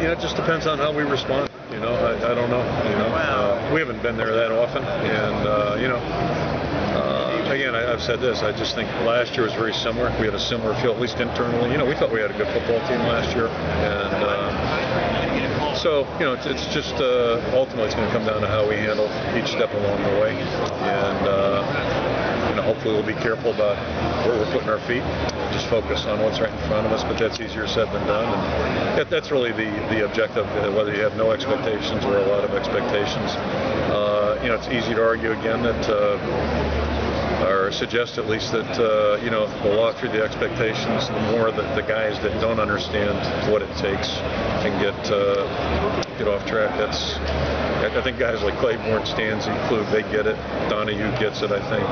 It just depends on how we respond. I don't know. We haven't been there that often, and again, I've said this. I just think last year was very similar. We had a similar feel, at least internally. We thought we had a good football team last year, and so it's just ultimately it's going to come down to how we handle each step along the way, and hopefully we'll be careful about where we're putting our feet. Just focus on what's right in front of us, but that's easier said than done. And that's really the objective, whether you have no expectations or a lot of expectations. It's easy to argue again that, or suggest at least that, we'll walk through the expectations, the more that the guys that don't understand what it takes can get off track. I think guys like Claiborne, Stanzi, Klug, they get it. Donahue gets it, I think.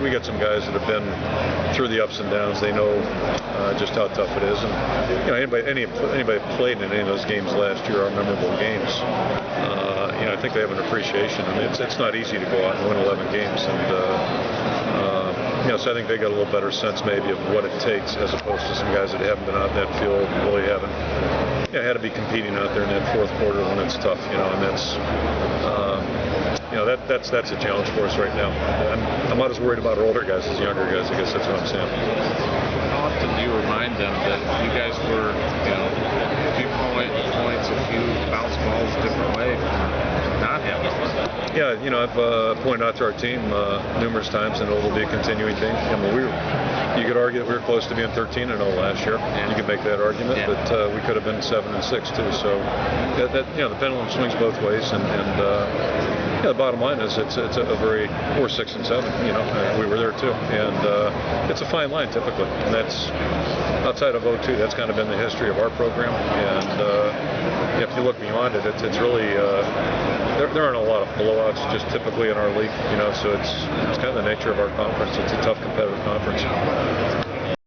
We got some guys that have been through the ups and downs. They know just how tough it is. And anybody played in any of those games last year are memorable games. I think they have an appreciation. It's not easy to go out and win 11 games, and so I think they got a little better sense maybe of what it takes, as opposed to some guys that haven't been out in that field, really haven't had to be competing out there in that fourth quarter when it's tough, and that's a challenge for us right now. I'm not as worried about our older guys as younger guys. I guess that's what I'm saying. How often do you remind them that you guys were, a few points, a few bounce balls a different way from not having one? Yeah, I've pointed out to our team numerous times, and it'll be a continuing thing. You could argue that we were close to being 13-0 last year. Yeah. You could make that argument, but we could have been 7-6 too. So the pendulum swings both ways, and the bottom line is we're 6-7. We were there too, and it's a fine line typically, and that's outside of 02. That's kind of been the history of our program, and if you look beyond it, it's really there aren't a lot of blowouts just typically in our league. So it's kind of the nature of our conference. It's a tough competitive conference.